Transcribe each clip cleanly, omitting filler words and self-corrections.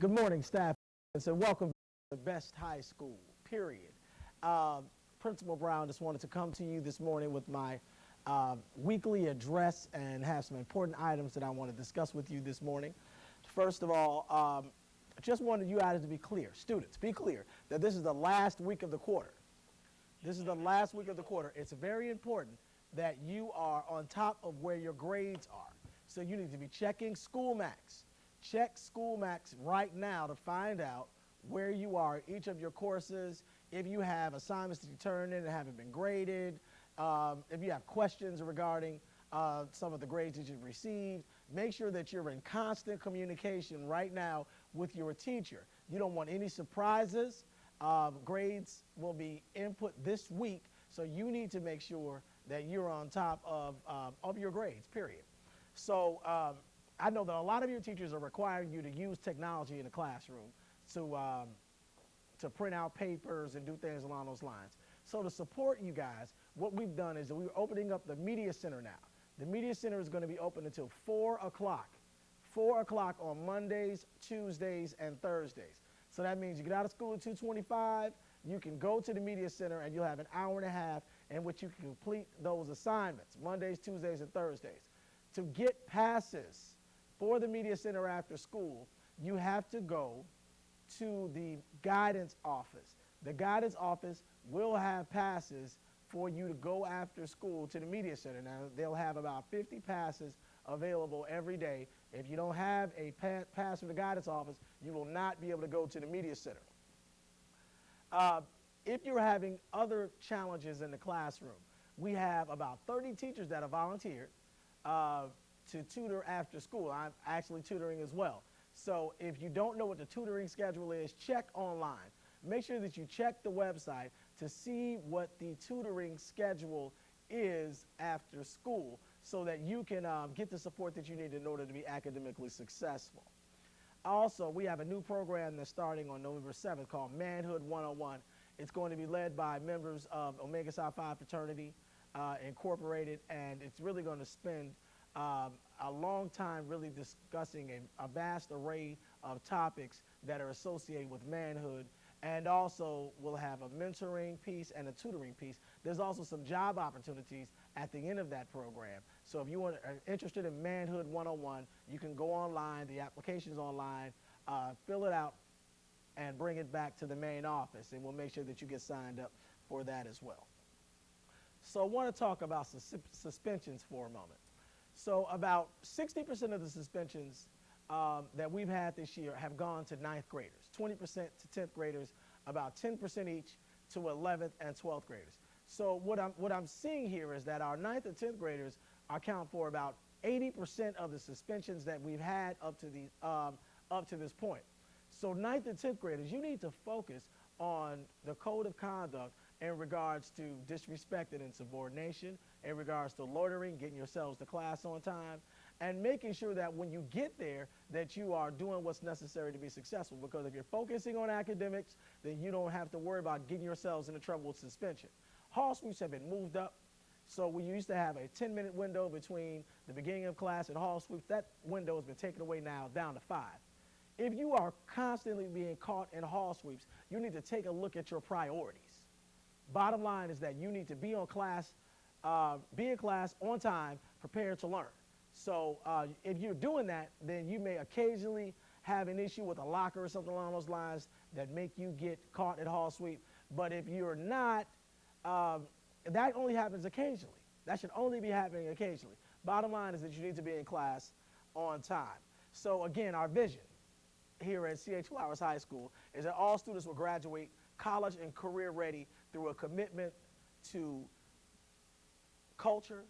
Good morning, staff, and welcome to the best high school, period. Principal Brown just wanted to come to you this morning with my weekly address and have some important items that I want to discuss with you this morning. First of all, I just wanted you guys to be clear, students, be clear that this is the last week of the quarter. This is the last week of the quarter. It's very important that you are on top of where your grades are. So you need to be checking School Max. Check School Max right now to find out where you are in each of your courses, if you have assignments that you turned in and haven't been graded, if you have questions regarding some of the grades that you've received. Make sure that you're in constant communication right now with your teacher. You don't want any surprises. Grades will be input this week, so you need to make sure that you're on top of your grades, period. So I know that a lot of your teachers are requiring you to use technology in the classroom to print out papers and do things along those lines. So to support you guys, what we've done is that we're opening up the Media Center now. The Media Center is going to be open until 4 o'clock. 4 o'clock on Mondays, Tuesdays, and Thursdays. So that means you get out of school at 2:25, you can go to the Media Center and you'll have an hour and a half in which you can complete those assignments, Mondays, Tuesdays, and Thursdays. To get passes for the Media Center after school, you have to go to the guidance office. The guidance office will have passes for you to go after school to the Media Center. Now, they'll have about 50 passes available every day. If you don't have a pass from the guidance office, you will not be able to go to the Media Center. If you're having other challenges in the classroom, we have about 30 teachers that have volunteered to tutor after school. I'm actually tutoring as well. So if you don't know what the tutoring schedule is, check online. Make sure that you check the website to see what the tutoring schedule is after school so that you can get the support that you need in order to be academically successful. Also, we have a new program that's starting on November 7th called Manhood 101. It's going to be led by members of Omega Psi Phi Fraternity Incorporated, and it's really going to spend a long time really discussing a vast array of topics that are associated with manhood, and also we'll have a mentoring piece and a tutoring piece. There's also some job opportunities at the end of that program. So if you are interested in Manhood 101, you can go online, the application's online, fill it out, and bring it back to the main office, and we'll make sure that you get signed up for that as well. So I want to talk about suspensions for a moment. So about 60% of the suspensions that we've had this year have gone to 9th graders, 20% to 10th graders, about 10% each to 11th and 12th graders. So what I'm seeing here is that our 9th and 10th graders account for about 80% of the suspensions that we've had up to this point. So 9th and 10th graders, you need to focus on the code of conduct in regards to disrespect and insubordination, in regards to loitering, getting yourselves to class on time, and making sure that when you get there that you are doing what's necessary to be successful. Because if you're focusing on academics, then you don't have to worry about getting yourselves into trouble with suspension. Hall sweeps have been moved up. So we used to have a 10-minute window between the beginning of class and hall sweeps. That window has been taken away now down to 5. If you are constantly being caught in hall sweeps, you need to take a look at your priorities. Bottom line is that you need to be in class on time, prepared to learn. So if you're doing that, then you may occasionally have an issue with a locker or something along those lines that make you get caught at hall sweep. But if you're not, that only happens occasionally. That should only be happening occasionally. Bottom line is that you need to be in class on time. So again, our vision here at C.H. Flowers High School is that all students will graduate college and career ready through a commitment to culture,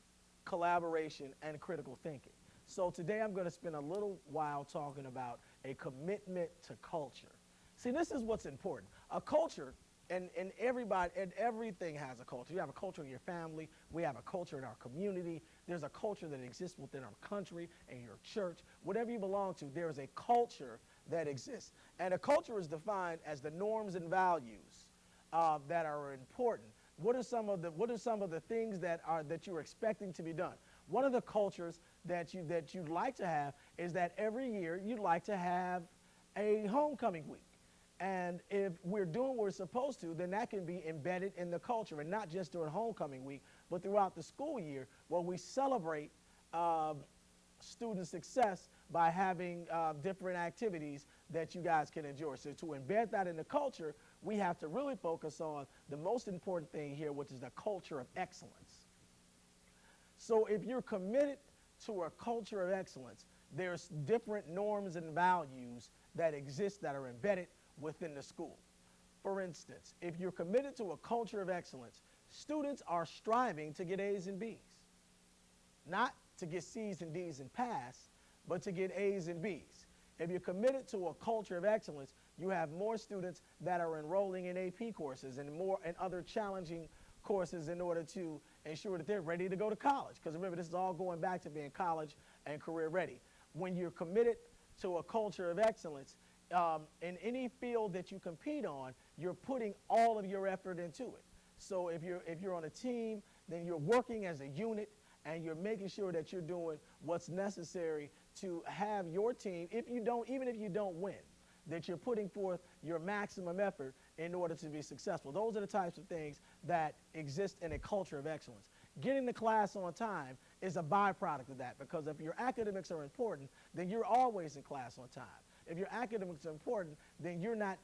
collaboration, and critical thinking. So today I'm going to spend a little while talking about a commitment to culture. See, this is what's important. A culture, and everything has a culture. You have a culture in your family. We have a culture in our community. There's a culture that exists within our country and your church. Whatever you belong to, there is a culture that exists. And a culture is defined as the norms and values that are important. What are some of the things that you're expecting to be done? One of the cultures that you'd like to have is that every year you'd like to have a homecoming week. And if we're doing what we're supposed to, then that can be embedded in the culture, and not just during homecoming week, but throughout the school year, where we celebrate student success by having different activities that you guys can enjoy. So to embed that in the culture, we have to really focus on the most important thing here, which is the culture of excellence. So if you're committed to a culture of excellence, there's different norms and values that exist that are embedded within the school. For instance, if you're committed to a culture of excellence, students are striving to get A's and B's. Not to get C's and D's and pass, but to get A's and B's. If you're committed to a culture of excellence, you have more students that are enrolling in AP courses and more and other challenging courses in order to ensure that they're ready to go to college. Because remember, this is all going back to being college and career ready. When you're committed to a culture of excellence, in any field that you compete on, you're putting all of your effort into it. So if you're on a team, then you're working as a unit, and you're making sure that you're doing what's necessary to have your team, even if you don't win, that you're putting forth your maximum effort in order to be successful. Those are the types of things that exist in a culture of excellence. Getting to class on time is a byproduct of that, because if your academics are important, then you're always in class on time. If your academics are important, then you're not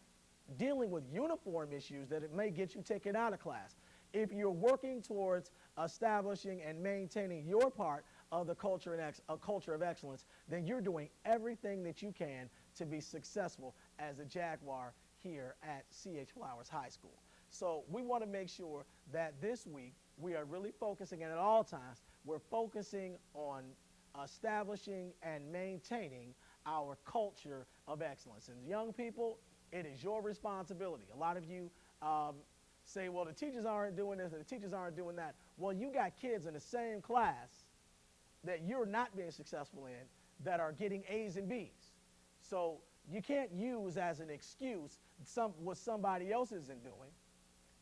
dealing with uniform issues that it may get you taken out of class. If you're working towards establishing and maintaining your part of the culture of excellence, then you're doing everything that you can to be successful as a Jaguar here at C.H. Flowers High School. So we want to make sure that this week we are really focusing, and at all times, we're focusing on establishing and maintaining our culture of excellence. And young people, it is your responsibility. A lot of you say, well, the teachers aren't doing this and the teachers aren't doing that. Well, you got kids in the same class that you're not being successful in that are getting A's and B's. So you can't use as an excuse what somebody else isn't doing.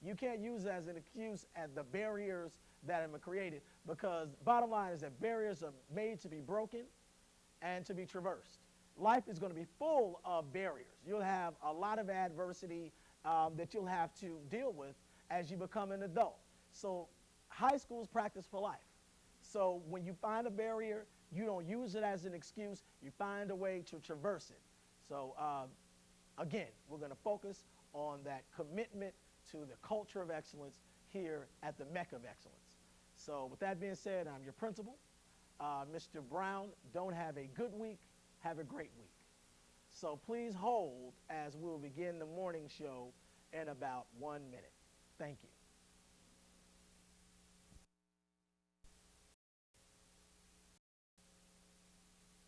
You can't use as an excuse at the barriers that have been created, because bottom line is that barriers are made to be broken and to be traversed. Life is going to be full of barriers. You'll have a lot of adversity that you'll have to deal with as you become an adult. So high school's practice for life. So when you find a barrier, you don't use it as an excuse. You find a way to traverse it. So again, we're going to focus on that commitment to the culture of excellence here at the Mecca of Excellence. So with that being said, I'm your principal. Mr. Brown, don't have a good week. Have a great week. So please hold as we'll begin the morning show in about 1 minute. Thank you.